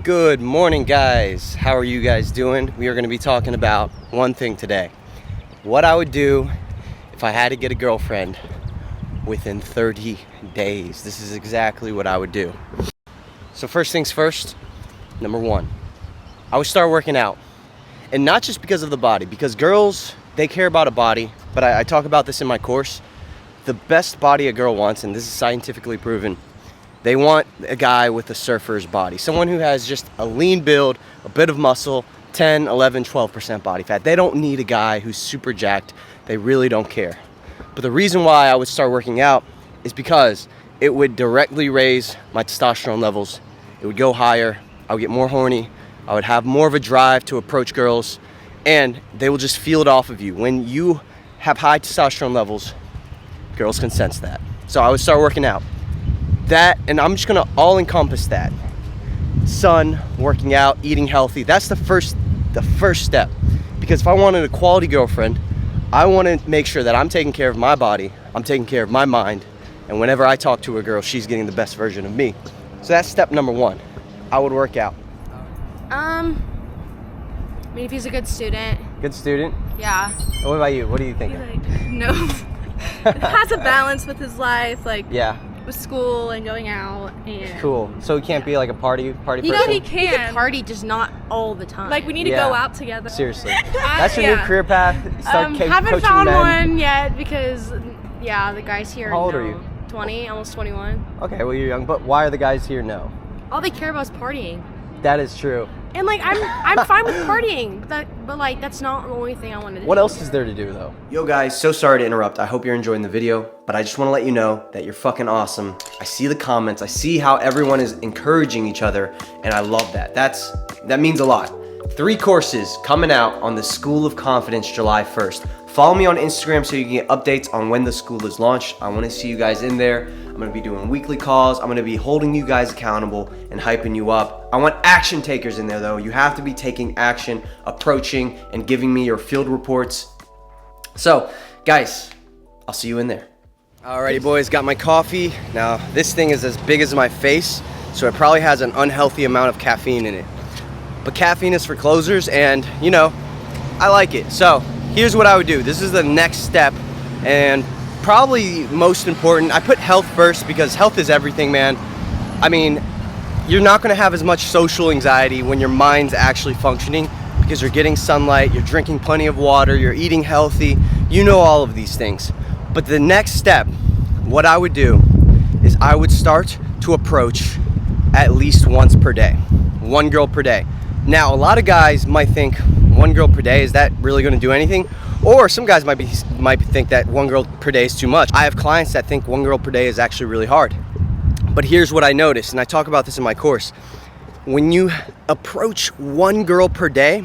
Good morning, guys. How are you guys doing? We are going to be talking about one thing today. What I would do if I had to get a girlfriend within 30 days. This is exactly what I would do. So first things first, number one, I would start working out. And not just because of the body, because girls, they care about a body, but I talk about this in my course. The best body a girl wants, and this is scientifically proven, they want a guy with a surfer's body. Someone who has just a lean build, a bit of muscle, 10, 11, 12% body fat. They don't need a guy who's super jacked. They really don't care. But the reason why I would start working out is because it would directly raise my testosterone levels. It would go higher. I would get more horny. I would have more of a drive to approach girls, and they will just feel it off of you. When you have high testosterone levels, girls can sense that. So I would start working out. That, and I'm just gonna all encompass that. Sun, working out, eating healthy. That's the first step. Because if I wanted a quality girlfriend, I want to make sure that I'm taking care of my body, I'm taking care of my mind, and whenever I talk to a girl, she's getting the best version of me. So that's step number one. I would work out. I mean, if he's a good student. Good student? Yeah. What about you? What do you think? No. Has a balance with his life, like Yeah. with school and going out and. Cool. So he can't be like a party person? You know, he can. Party, just not all the time. Like, we need to Yeah. go out together. Seriously. That's your new Yeah. career path? Start haven't coaching found men? one yet because, yeah, the guys here. How old are know, you? 20, almost 21. Okay, well, you're young, but why are the guys here no? All they care about is partying. That is true. And like I'm fine with partying, but like that's not the only thing I want to do. What else is there to do, though? Yo, guys, so sorry to interrupt. I hope you're enjoying the video, but I just want to let you know that you're fucking awesome. I see the comments. I see how everyone is encouraging each other, and I love that. That means a lot. 3 courses coming out on the School of Confidence July 1st. Follow me on Instagram so you can get updates on when the school is launched. I want to see you guys in there. I'm going to be doing weekly calls. I'm going to be holding you guys accountable and hyping you up. I want action takers in there, though. You have to be taking action, approaching, and giving me your field reports. So, guys, I'll see you in there. Alrighty, boys, got my coffee. Now, this thing is as big as my face, so it probably has an unhealthy amount of caffeine in it. But caffeine is for closers, and, you know, I like it. So, here's what I would do. This is the next step, and probably most important. I put health first because health is everything, man. I mean, you're not gonna have as much social anxiety when your mind's actually functioning because you're getting sunlight, you're drinking plenty of water, you're eating healthy, you know all of these things. But the next step, what I would do is I would start to approach at least once per day, 1 girl per day. Now, a lot of guys might think 1 girl per day, is that really gonna do anything? Or some guys might think that 1 girl per day is too much. I have clients that think 1 girl per day is actually really hard. But here's what I noticed, and I talk about this in my course. When you approach 1 girl per day,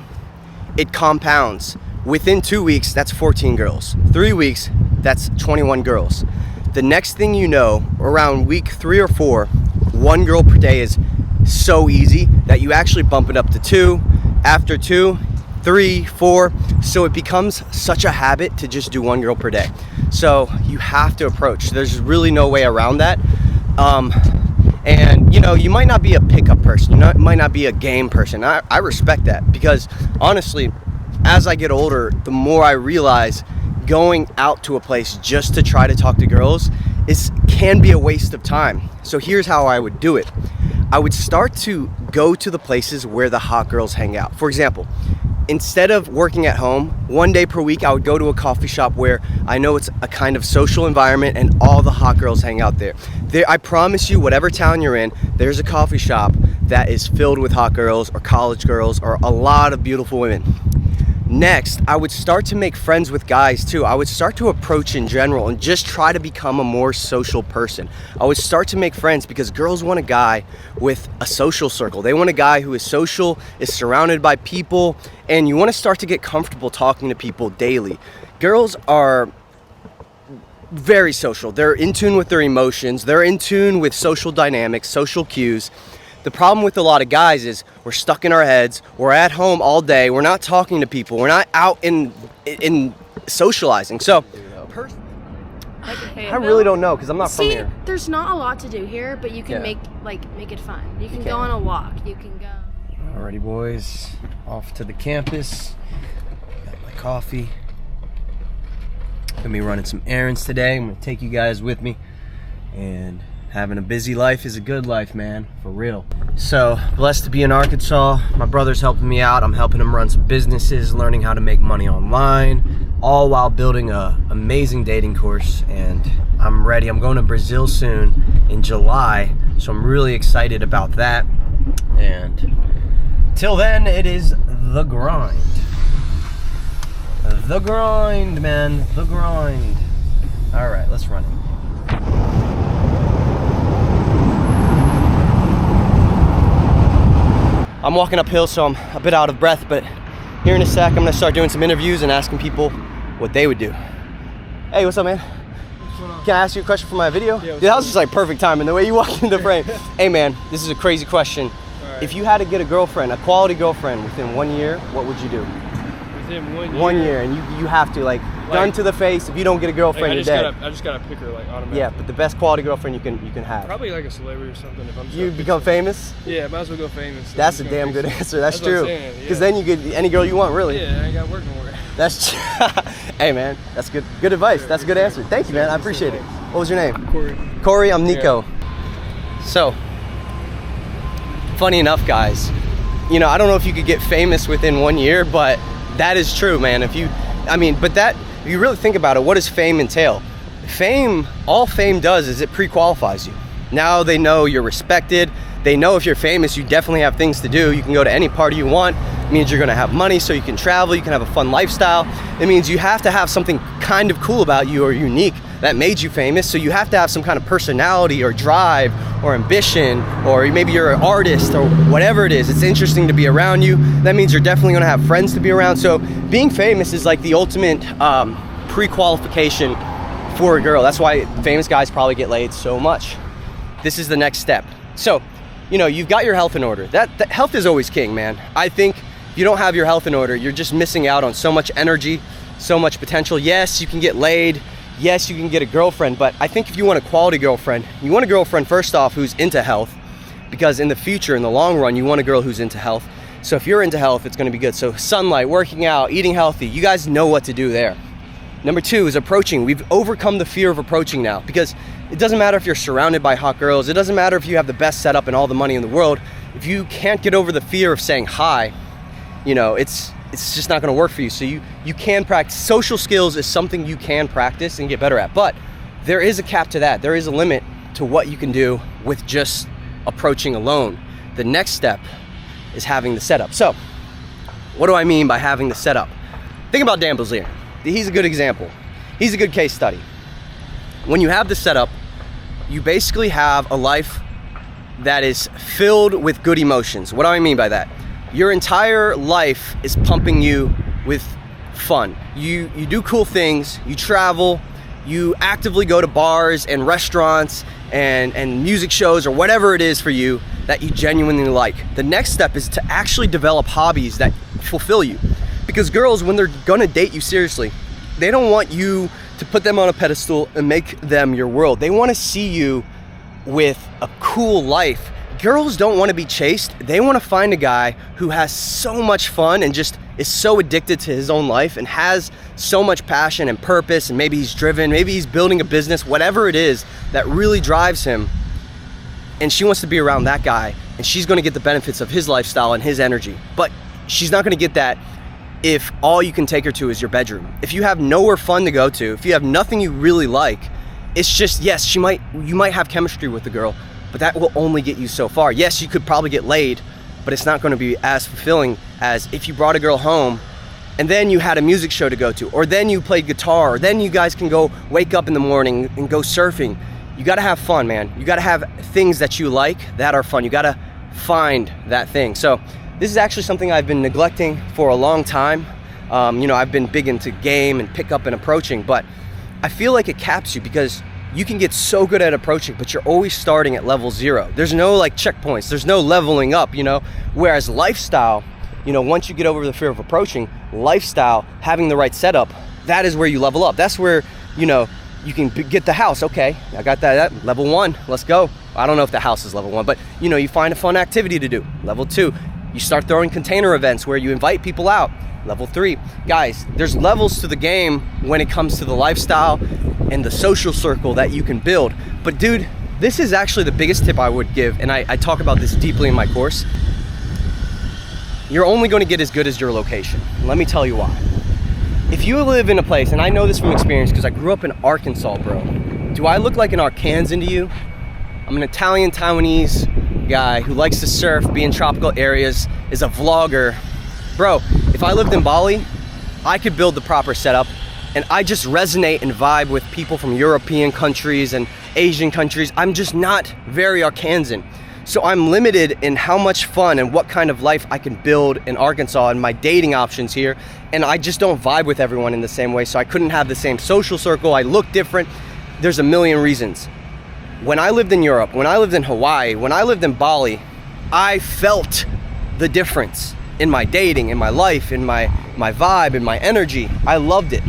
it compounds. Within 2 weeks, that's 14 girls. 3 weeks, that's 21 girls. The next thing you know, around week 3 or 4, 1 girl per day is so easy that you actually bump it up to 2. After 2, 3, 4, so it becomes such a habit to just do 1 girl per day. So you have to approach. There's really no way around that. And you know, you might not be a pickup person, you might not be a game person. I respect that, because honestly, as I get older, the more I realize going out to a place just to try to talk to girls can be a waste of time. So here's how I would do it. I would start to go to the places where the hot girls hang out. For example, instead of working at home, 1 day per week, I would go to a coffee shop where I know it's a kind of social environment and all the hot girls hang out there. I promise you, whatever town you're in, there's a coffee shop that is filled with hot girls or college girls or a lot of beautiful women. Next, I would start to make friends with guys too. I would start to approach in general and just try to become a more social person. I would start to make friends because girls want a guy with a social circle. They want a guy who is social, is surrounded by people, and you want to start to get comfortable talking to people daily. Girls are very social. They're in tune with their emotions. They're in tune with social dynamics, social cues. The problem with a lot of guys is we're stuck in our heads, we're at home all day, we're not talking to people, we're not out in socializing. So, I really don't know because I'm not from here. There's not a lot to do here, but you can make it fun. You can go on a walk, you can go Alrighty, boys, off to the campus. Got my coffee. Gonna be running some errands today. I'm gonna take you guys with me. And having a busy life is a good life, man, for real. So, blessed to be in Arkansas. My brother's helping me out. I'm helping him run some businesses, learning how to make money online, all while building a amazing dating course. And I'm ready. I'm going to Brazil soon in July, so I'm really excited about that. And till then, it is the grind. The grind, man, the grind. All right, let's run it. I'm walking uphill, so I'm a bit out of breath, but here in a sec, I'm gonna start doing some interviews and asking people what they would do. Hey, what's up, man? What's going on? Can I ask you a question for my video? Yeah, Dude, that was just like perfect timing, the way you walked into the frame. Hey, man, this is a crazy question. Right. If you had to get a girlfriend, a quality girlfriend within 1 year, what would you do? Within 1 year? 1 year, and you have to, like gun to the face, if you don't get a girlfriend, I you're just dead. I just gotta pick her like automatically. Yeah, but the best quality girlfriend you can have. Probably like a celebrity or something. If I'm You become famous? Yeah, might as well go famous. That's a damn good answer. That's what I'm true. saying, Because yeah. then you get any girl you want, really. Yeah, I ain't got work no more. That's hey, man, that's good. Good advice. That's a good answer. Thank you, man. I appreciate it. What was your name? Corey. Corey. I'm Nico. So, funny enough, guys. You know, I don't know if you could get famous within 1 year, but that is true, man. If you really think about it, what does fame entail? All fame does is it pre-qualifies you. Now they know you're respected. They know if you're famous, you definitely have things to do. You can go to any party you want. It means you're gonna have money so you can travel, you can have a fun lifestyle. It means you have to have something kind of cool about you or unique that made you famous. So you have to have some kind of personality or drive or ambition, or maybe you're an artist or whatever it is. It's interesting to be around you. That means you're definitely gonna have friends to be around. So being famous is like the ultimate pre-qualification for a girl. That's why famous guys probably get laid so much. This is the next step. So, you know, you've got your health in order. That health is always king, man. I think if you don't have your health in order, you're just missing out on so much energy, so much potential. Yes, you can get laid. Yes, you can get a girlfriend, but I think if you want a quality girlfriend, you want a girlfriend first off who's into health, because in the future, in the long run, you want a girl who's into health. So if you're into health, it's gonna be good. So sunlight, working out, eating healthy, you guys know what to do there. Number two is approaching. We've overcome the fear of approaching now, because it doesn't matter if you're surrounded by hot girls. It doesn't matter if you have the best setup and all the money in the world. If you can't get over the fear of saying hi, you know, it's just not gonna work for you. So you can practice. Social skills is something you can practice and get better at, but there is a cap to that. There is a limit to what you can do with just approaching alone. The next step is having the setup. So, what do I mean by having the setup? Think about Dan Bilzerian. He's a good example. He's a good case study. When you have the setup, you basically have a life that is filled with good emotions. What do I mean by that? Your entire life is pumping you with fun. You do cool things, you travel, you actively go to bars and restaurants and music shows or whatever it is for you that you genuinely like. The next step is to actually develop hobbies that fulfill you. Because girls, when they're gonna date you seriously, they don't want you to put them on a pedestal and make them your world. They wanna see you with a cool life. Girls don't wanna be chased. They wanna find a guy who has so much fun and just is so addicted to his own life and has so much passion and purpose, and maybe he's driven, maybe he's building a business, whatever it is that really drives him. And she wants to be around that guy, and she's gonna get the benefits of his lifestyle and his energy. But she's not gonna get that if all you can take her to is your bedroom. If you have nowhere fun to go to, if you have nothing you really like, it's just, yes, you might have chemistry with the girl, but that will only get you so far. Yes, you could probably get laid, but it's not gonna be as fulfilling as if you brought a girl home and then you had a music show to go to, or then you played guitar, or then you guys can go wake up in the morning and go surfing. You gotta have fun, man. You gotta have things that you like that are fun. You gotta find that thing. So this is actually something I've been neglecting for a long time. You know, I've been big into game and pickup and approaching, but I feel like it caps you because you can get so good at approaching, but you're always starting at level 0. There's no like checkpoints, there's no leveling up, you know? Whereas lifestyle, you know, once you get over the fear of approaching, lifestyle, having the right setup, that is where you level up. That's where, you know, you can get the house. Okay, I got that level 1, let's go. I don't know if the house is level 1, but you know, you find a fun activity to do. Level 2, You start throwing container events where you invite people out. Level 3. Guys, there's levels to the game when it comes to the lifestyle and the social circle that you can build. But dude, this is actually the biggest tip I would give, and I talk about this deeply in my course. You're only going to get as good as your location. Let me tell you why. If you live in a place, and I know this from experience because I grew up in Arkansas, bro. Do I look like an Arkansan to you? I'm an Italian Taiwanese guy who likes to surf, be in tropical areas, is a vlogger. Bro, if I lived in Bali, I could build the proper setup, and I just resonate and vibe with people from European countries and Asian countries. I'm just not very Arkansan. So I'm limited in how much fun and what kind of life I can build in Arkansas and my dating options here. And I just don't vibe with everyone in the same way. So I couldn't have the same social circle. I look different. There's a million reasons. When I lived in Europe, when I lived in Hawaii, when I lived in Bali, I felt the difference in my dating, in my life, in my vibe, in my energy. I loved it.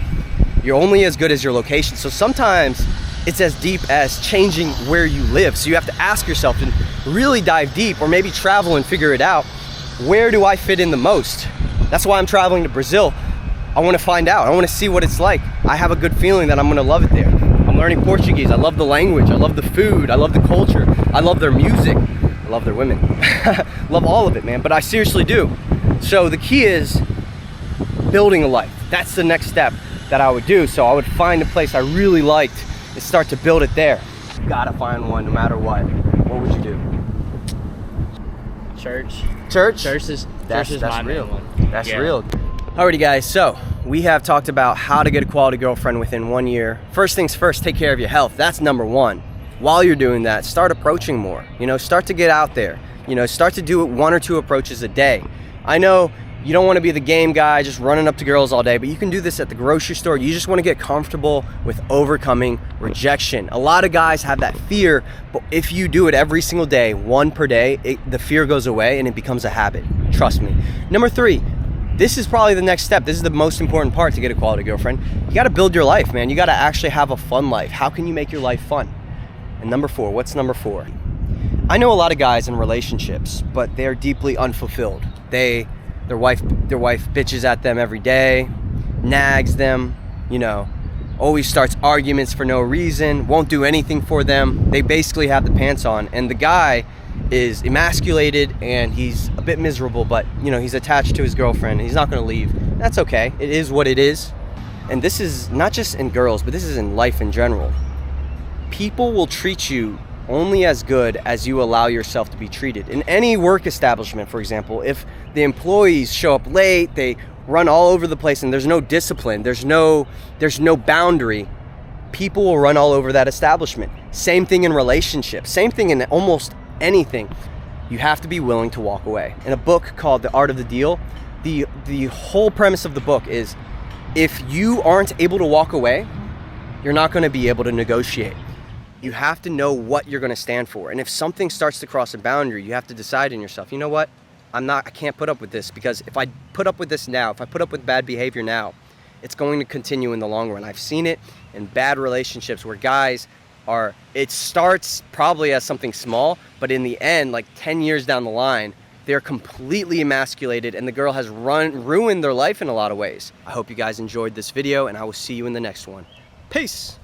You're only as good as your location. So sometimes it's as deep as changing where you live. So you have to ask yourself and really dive deep, or maybe travel and figure it out. Where do I fit in the most? That's why I'm traveling to Brazil. I want to find out. I want to see what it's like. I have a good feeling that I'm going to love it there. I'm learning Portuguese. I love the language. I love the food. I love the culture. I love their music. I love their women. Love all of it, man. But I seriously do. So the key is building a life. That's the next step that I would do. So I would find a place I really liked and start to build it there. You gotta find one no matter what. What would you do? Church. Church? Church is my real. main one. That's Yeah. real. Alrighty guys, so we have talked about how to get a quality girlfriend within 1 year. First things first, take care of your health. That's number one. While you're doing that, start approaching more. Start to get out there. Start to do 1 or 2 approaches a day. I know you don't want to be the game guy just running up to girls all day, but you can do this at the grocery store. You just want to get comfortable with overcoming rejection. A lot of guys have that fear, but if you do it every single day, 1 per day, the fear goes away and it becomes a habit. Trust me. Number 3, this is probably the next step. This is the most important part to get a quality girlfriend. You got to build your life, man. You got to actually have a fun life. How can you make your life fun? And number 4, what's number 4? I know a lot of guys in relationships, but they're deeply unfulfilled. Their wife bitches at them every day, nags them, always starts arguments for no reason, won't do anything for them. They basically have the pants on, and the guy is emasculated and he's a bit miserable, but he's attached to his girlfriend and he's not going to leave. That's okay. It is what it is. And this is not just in girls, but this is in life in general. People will treat you only as good as you allow yourself to be treated. In any work establishment, for example, if the employees show up late, they run all over the place and there's no discipline, there's no boundary, people will run all over that establishment. Same thing in relationships, same thing in almost anything. You have to be willing to walk away. In a book called The Art of the Deal, the whole premise of the book is if you aren't able to walk away, you're not going to be able to negotiate. You have to know what you're going to stand for. And if something starts to cross a boundary, you have to decide in yourself, you know what? I can't put up with this, because if I put up with this now, if I put up with bad behavior now, it's going to continue in the long run. I've seen it in bad relationships where guys it starts probably as something small, but in the end, like 10 years down the line, they're completely emasculated and the girl has ruined their life in a lot of ways. I hope you guys enjoyed this video and I will see you in the next one. Peace.